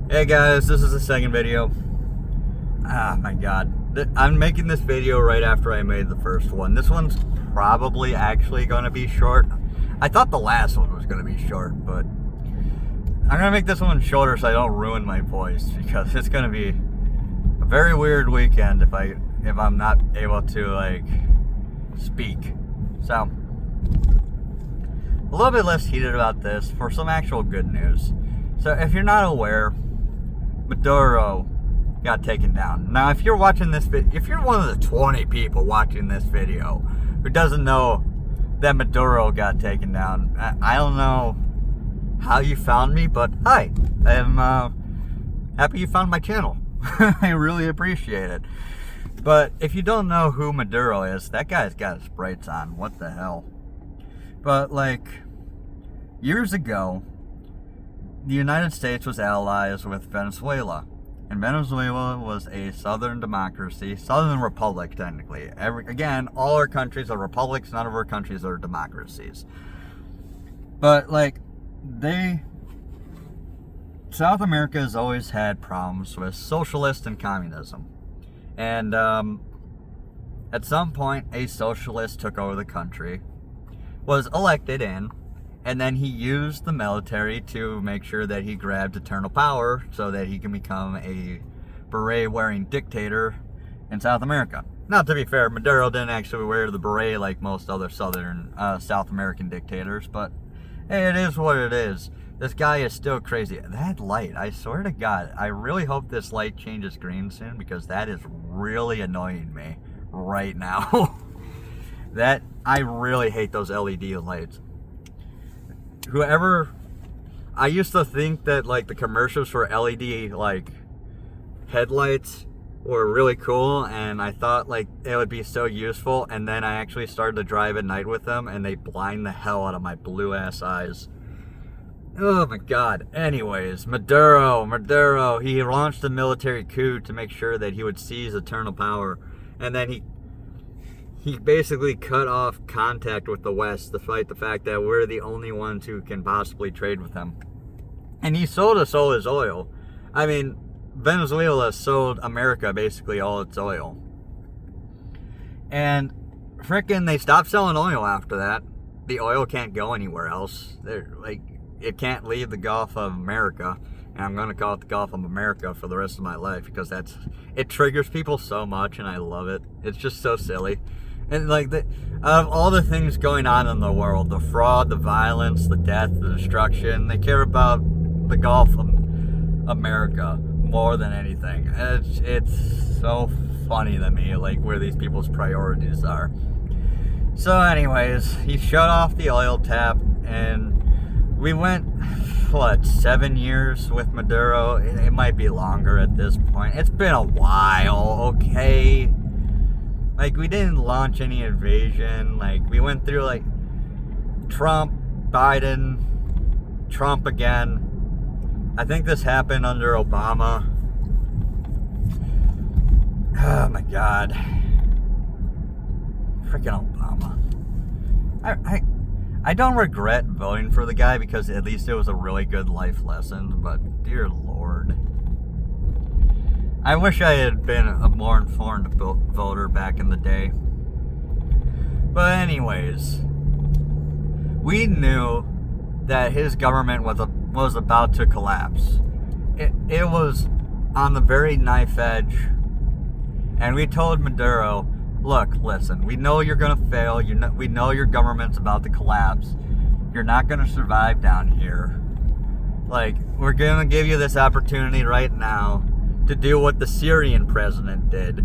Hey guys, this is the second video. Ah, my god. I'm making this video right after I made the first one. This one's probably actually going to be short. I thought the last one was going to be short, but I'm going to make this one shorter so I don't ruin my voice, because it's going to be a very weird weekend if I'm not able to speak. So, a little bit less heated about this for some actual good news. So if you're not aware, Maduro got taken down. Now, if you're watching this if you're one of the 20 people watching this video who doesn't know that Maduro got taken down, I don't know how you found me, but hi, I'm happy you found my channel. I really appreciate it. But if you don't know who Maduro is, that guy's got his brights on. What the hell? But years ago, the United States was allies with Venezuela, and Venezuela was a southern democracy, southern republic technically. Again, all our countries are republics, none of our countries are democracies. But South America has always had problems with socialist and communism. And at some point, a socialist took over the country, was elected in, and then he used the military to make sure that he grabbed eternal power so that he can become a beret-wearing dictator in South America. Now, to be fair, Maduro didn't actually wear the beret like most other South American dictators, but hey, it is what it is. This guy is still crazy. That light, I swear to God, I really hope this light changes green soon, because that is really annoying me right now. I really hate those LED lights. I used to think that the commercials for LED headlights were really cool, and I thought it would be so useful, and then I actually started to drive at night with them, and they blind the hell out of my blue ass eyes. Oh my god. Anyways, Maduro, he launched a military coup to make sure that he would seize eternal power, and then he basically cut off contact with the West to fight the fact that we're the only ones who can possibly trade with him. And he sold us all his oil. I mean, Venezuela sold America basically all its oil. And frickin' they stopped selling oil after that. The oil can't go anywhere else. It can't leave the Gulf of America. And I'm going to call it the Gulf of America for the rest of my life, because it triggers people so much, and I love it. It's just so silly. And out of all the things going on in the world, the fraud, the violence, the death, the destruction, they care about the Gulf of America more than anything. It's so funny to me, where these people's priorities are. So anyways, he shut off the oil tap, and we went, 7 years with Maduro? It might be longer at this point. It's been a while, okay? We didn't launch any invasion. We went through, Trump, Biden, Trump again. I think this happened under Obama. Oh, my God. Freaking Obama. I don't regret voting for the guy, because at least it was a really good life lesson, but dear Lord. I wish I had been a more informed voter back in the day. But anyways, we knew that his government was about to collapse. It was on the very knife edge, and we told Maduro, look, listen, we know you're going to fail. We know your government's about to collapse. You're not going to survive down here. We're going to give you this opportunity right now to do what the Syrian president did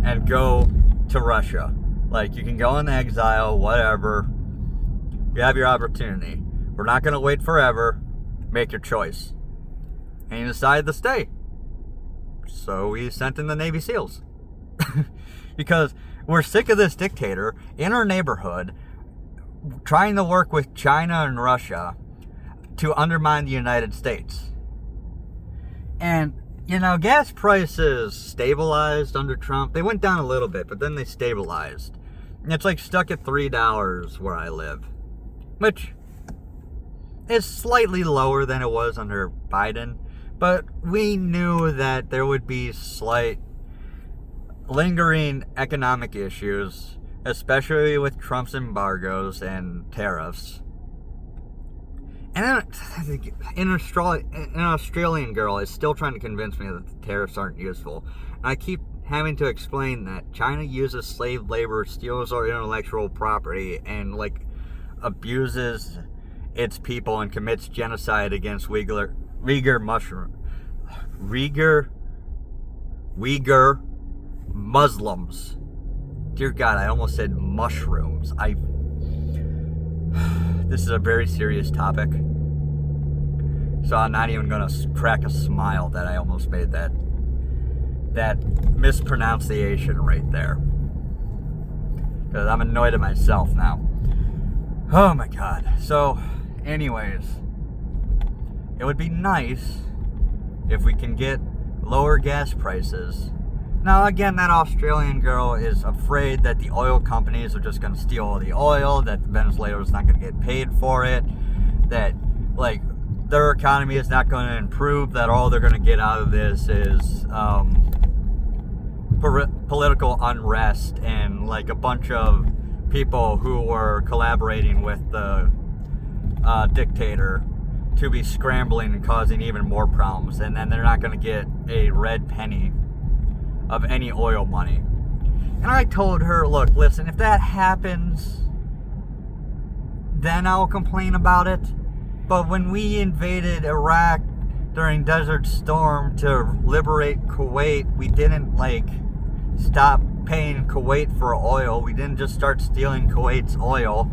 and go to Russia. You can go in exile, whatever. You have your opportunity. We're not going to wait forever. Make your choice. And he decided to stay. So we sent in the Navy SEALs. Because we're sick of this dictator in our neighborhood trying to work with China and Russia to undermine the United States. And gas prices stabilized under Trump. They went down a little bit, but then they stabilized. It's stuck at $3 where I live, which is slightly lower than it was under Biden, But we knew that there would be slight lingering economic issues, especially with Trump's embargoes and tariffs. And an Australian girl is still trying to convince me that the tariffs aren't useful. And I keep having to explain that China uses slave labor, steals our intellectual property, and abuses its people and commits genocide against Uyghur Muslims. Dear God, I almost said mushrooms. This is a very serious topic, so I'm not even gonna crack a smile that I almost made that mispronunciation right there, because I'm annoyed at myself now. Oh my God. So anyways, it would be nice if we can get lower gas prices. Now again, that Australian girl is afraid that the oil companies are just going to steal all the oil, that Venezuela is not going to get paid for it, that their economy is not going to improve, that all they're going to get out of this is political unrest and a bunch of people who were collaborating with the dictator to be scrambling and causing even more problems, and then they're not going to get a red penny of any oil money. And I told her, look, listen, if that happens, then I'll complain about it. But when we invaded Iraq during Desert Storm to liberate Kuwait, we didn't stop paying Kuwait for oil. We didn't just start stealing Kuwait's oil.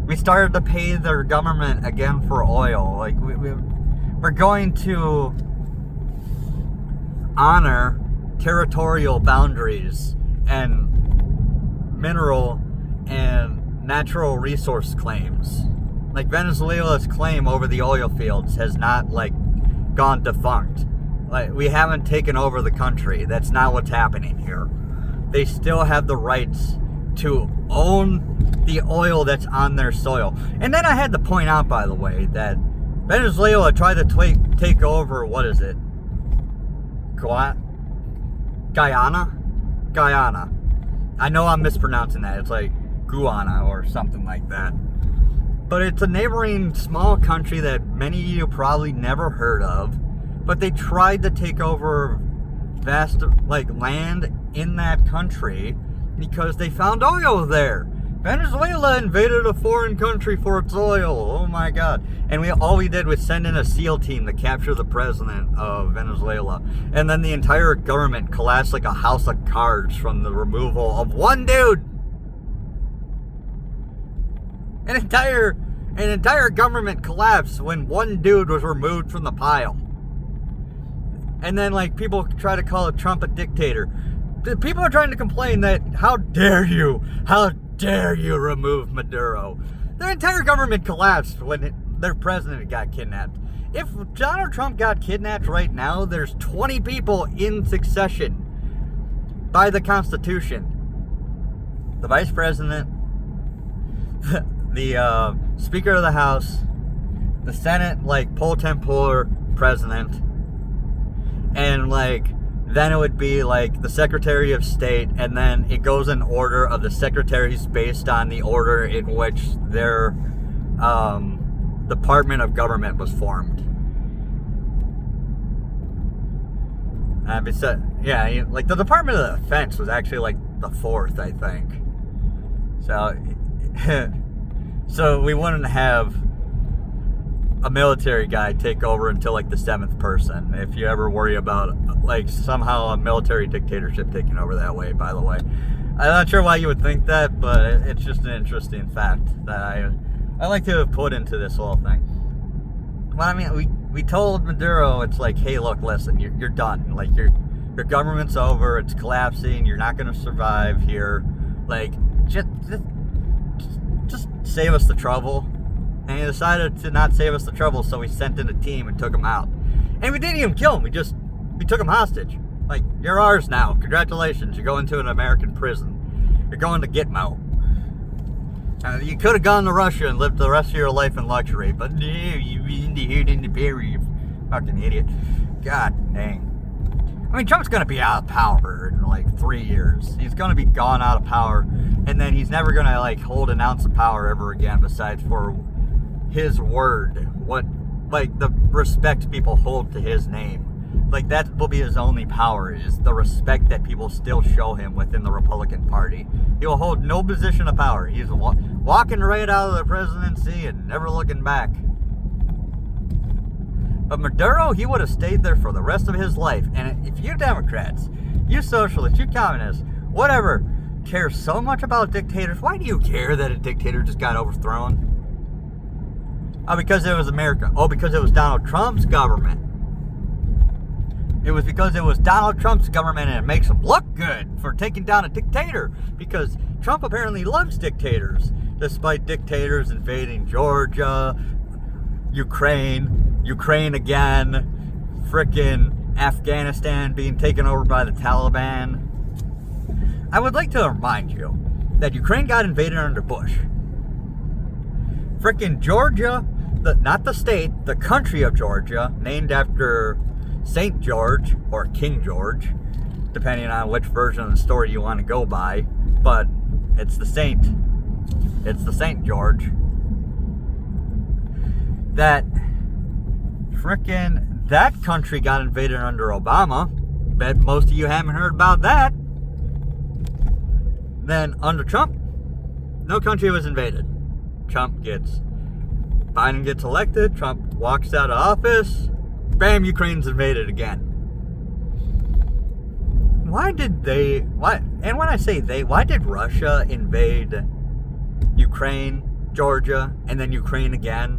We started to pay their government again for oil. We're going to honor territorial boundaries and mineral and natural resource claims. Venezuela's claim over the oil fields has not gone defunct. We haven't taken over the country. That's not what's happening here. They still have the rights to own the oil that's on their soil. And then I had to point out, by the way, that Venezuela tried to take over, what is it? Guyana? I know I'm mispronouncing that. It's Guyana or something like that. But it's a neighboring small country that many of you probably never heard of. But they tried to take over vast land in that country because they found oil there. Venezuela invaded a foreign country for its oil. Oh my God. And all we did was send in a SEAL team to capture the president of Venezuela. And then the entire government collapsed like a house of cards from the removal of one dude. An entire government collapsed when one dude was removed from the pile. And then people try to call Trump a dictator. People are trying to complain that how dare you remove Maduro. Their entire government collapsed when their president got kidnapped. If Donald Trump got kidnapped right now, there's 20 people in succession by the Constitution. The Vice President, the Speaker of the House, the Senate, pro tempore president, and then it would be the Secretary of State, and then it goes in order of the secretaries based on the order in which their Department of Government was formed. The Department of Defense was actually the fourth, I think. So we wouldn't have a military guy take over until the seventh person, if you ever worry about somehow a military dictatorship taking over that way, by the way. I'm not sure why you would think that, but it's just an interesting fact that I like to have put into this whole thing. Well, we told Maduro, it's hey, look, listen, you're done. Your government's over, it's collapsing, you're not going to survive here. Just save us the trouble. And he decided to not save us the trouble, so we sent in a team and took him out. And we didn't even kill him, we took him hostage. You're ours now, congratulations, you're going to an American prison. You're going to Gitmo. You could have gone to Russia and lived the rest of your life in luxury, but no, you in the hood in the berry Fucking idiot. God dang. I mean, Trump's going to be out of power in like 3 years. He's going to be gone out of power. And then he's never going to like hold an ounce of power ever again besides for his word. What, like, the respect people hold to his name. Like, that will be his only power, is the respect that people still show him within the Republican Party. He will hold no position of power. He's walking right out of the presidency and never looking back. But Maduro, he would have stayed there for the rest of his life. And if you Democrats, you socialists, you communists, whatever, care so much about dictators, why do you care that a dictator just got overthrown? Oh, because it was America. Oh, because it was Donald Trump's government. It was because it was Donald Trump's government, and it makes him look good for taking down a dictator. Because Trump apparently loves dictators, despite dictators invading Georgia, Ukraine again, frickin' Afghanistan being taken over by the Taliban. I would like to remind you that Ukraine got invaded under Bush. Frickin' Georgia, not the state, the country of Georgia, named after St. George, or King George, depending on which version of the story you want to go by, but it's the Saint George. That country got invaded under Obama. Bet most of you haven't heard about that. Then under Trump, no country was invaded. Biden gets elected, Trump walks out of office, bam, Ukraine's invaded again. Why did Russia invade Ukraine, Georgia, and then Ukraine again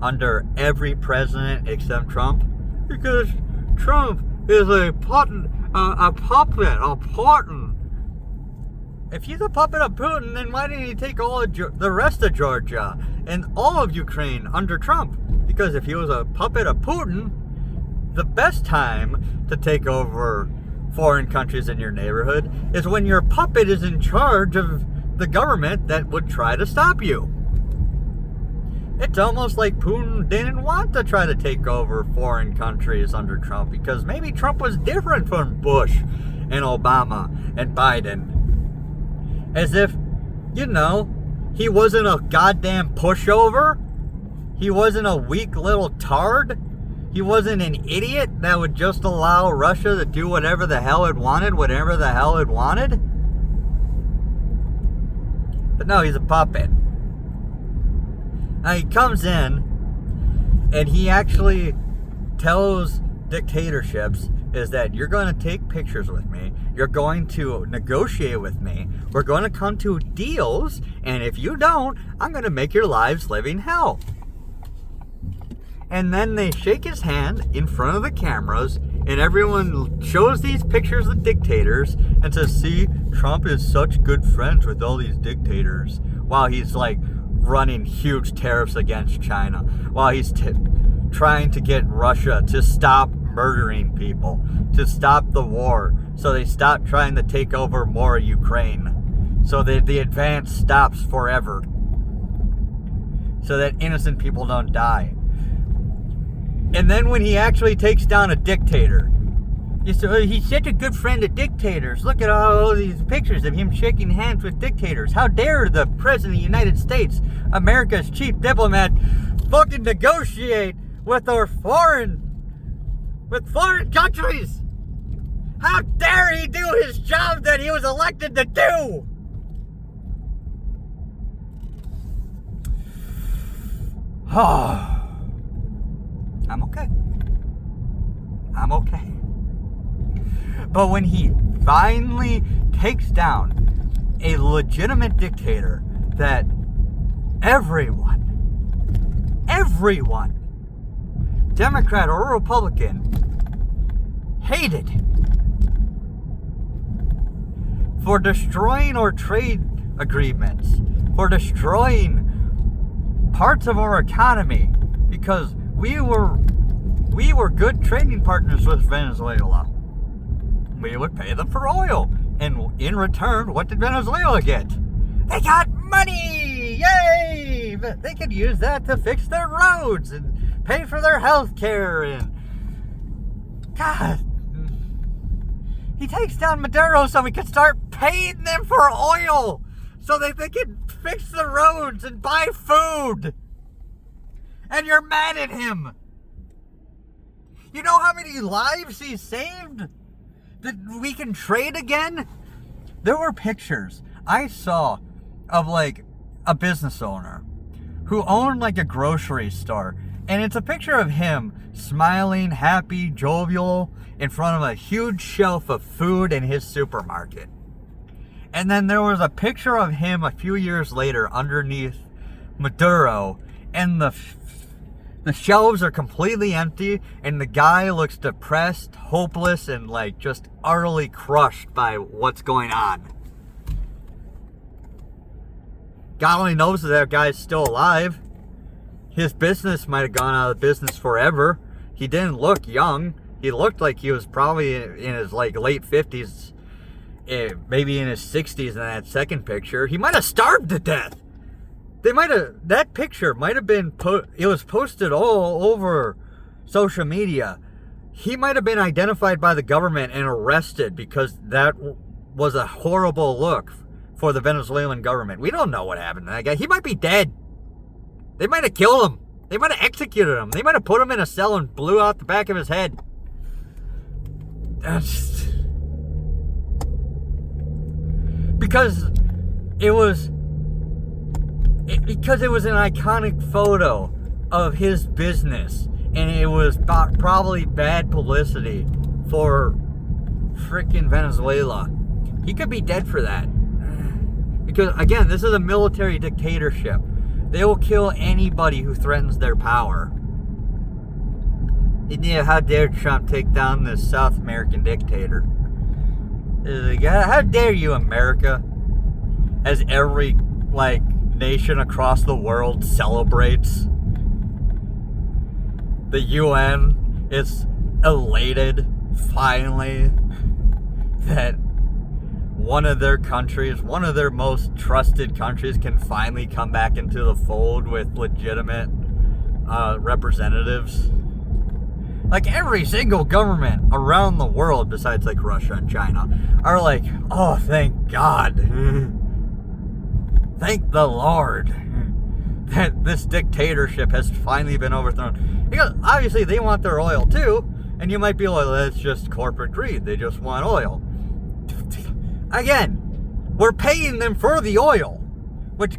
under every president except Trump? Because Trump is a puppet of Putin. If he's a puppet of Putin, then why didn't he take all of the rest of Georgia and all of Ukraine under Trump? Because if he was a puppet of Putin, the best time to take over foreign countries in your neighborhood is when your puppet is in charge of the government that would try to stop you. It's almost like Putin didn't want to try to take over foreign countries under Trump, because maybe Trump was different from Bush and Obama and Biden. As if, he wasn't a goddamn pushover. He wasn't a weak little tard. He wasn't an idiot that would just allow Russia to do whatever the hell it wanted, whenever the hell it wanted. But no, he's a puppet. Now he comes in and he actually tells dictatorships is that you're going to take pictures with me, you're going to negotiate with me, we're going to come to deals, and if you don't, I'm going to make your lives living hell. And then they shake his hand in front of the cameras, and everyone shows these pictures of dictators and says, see, Trump is such good friends with all these dictators, while he's like running huge tariffs against China, while he's trying to get Russia to stop murdering people, to stop the war, so they stop trying to take over more Ukraine, so that the advance stops forever, so that innocent people don't die. And then when he actually takes down a dictator, you say, oh, he's such a good friend of dictators. Look at all these pictures of him shaking hands with dictators. How dare the President of the United States, America's chief diplomat, fucking negotiate with foreign countries? How dare he do his job that he was elected to do? I'm okay. But when he finally takes down a legitimate dictator that everyone, Democrat or Republican, hated for destroying our trade agreements, for destroying parts of our economy, because we were good trading partners with Venezuela. We would pay them for oil, and in return, what did Venezuela get? They got money! Yay! They could use that to fix their roads and pay for their health care, and God, he takes down Maduro so we can start paying them for oil so that they can fix the roads and buy food. And you're mad at him. You know how many lives he saved that we can trade again? There were pictures I saw of like a business owner who owned like a grocery store, and it's a picture of him smiling, happy, jovial in front of a huge shelf of food in his supermarket. And then there was a picture of him a few years later underneath Maduro, and the shelves are completely empty, and the guy looks depressed, hopeless, and like just utterly crushed by what's going on. God only knows that guy's still alive. His business might have gone out of business forever. He didn't look young. He looked like he was probably in his like late 50s, maybe in his 60s in that second picture. He might have starved to death. That picture might have been it was posted all over social media. He might have been identified by the government and arrested because that was a horrible look for the Venezuelan government. We don't know what happened to that guy. He might be dead. They might have killed him. They might have executed him. They might have put him in a cell and blew out the back of his head. Because it was an iconic photo of his business, and it was probably bad publicity for frickin' Venezuela. He could be dead for that. Because, again, this is a military dictatorship. They will kill anybody who threatens their power. Yeah, how dare Trump take down this South American dictator? How dare you, America? As every, nation across the world celebrates. The UN is elated, finally, that one of their countries, one of their most trusted countries, can finally come back into the fold with legitimate representatives. Like, every single government around the world, besides Russia and China, are like, oh, thank God. Thank the Lord that this dictatorship has finally been overthrown. Because obviously they want their oil too, and you might be like, that's just corporate greed. They just want oil. Again, we're paying them for the oil, which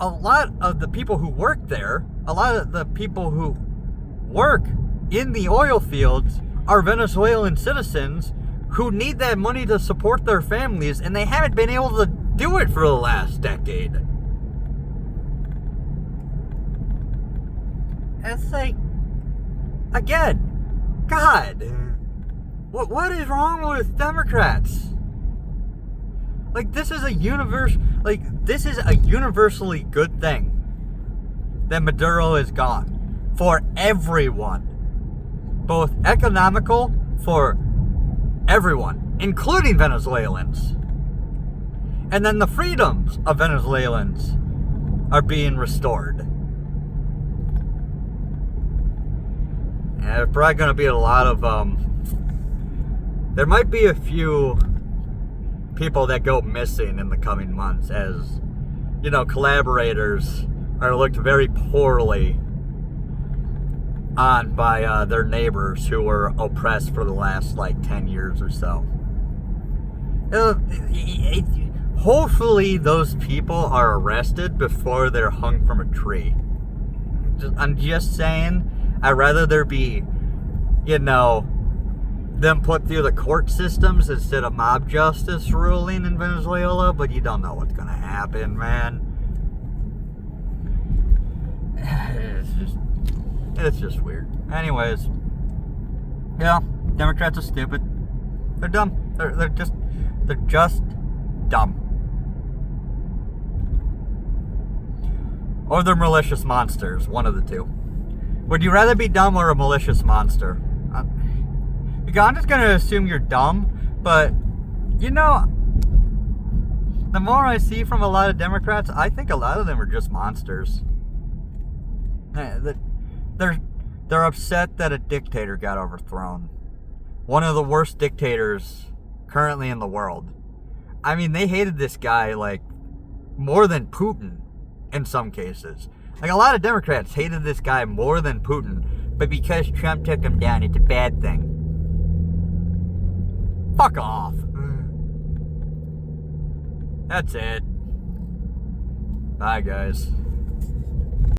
a lot of the people who work there, a lot of the people who work in the oil fields are Venezuelan citizens who need that money to support their families, and they haven't been able to do it for the last decade. It's like, again, God, what is wrong with Democrats? This is a universally good thing that Maduro is gone for everyone, both economical for everyone, including Venezuelans. And then the freedoms of Venezuelans are being restored. And there's probably going to be a lot of, there might be a few people that go missing in the coming months as, collaborators are looked very poorly on by their neighbors who were oppressed for the last, 10 years or so. Hopefully those people are arrested before they're hung from a tree. I'm just saying, I'd rather there be, them put through the court systems instead of mob justice ruling in Venezuela, but you don't know what's going to happen, man. It's just weird. Anyways, yeah, Democrats are stupid. They're dumb. They're just dumb. Or they're malicious monsters, one of the two. Would you rather be dumb or a malicious monster? I'm just going to assume you're dumb, but, the more I see from a lot of Democrats, I think a lot of them are just monsters. They're upset that a dictator got overthrown. One of the worst dictators currently in the world. I mean, they hated this guy like more than Putin in some cases. Like, a lot of Democrats hated this guy more than Putin, but because Trump took him down, it's a bad thing. Fuck off. That's it. Bye, guys.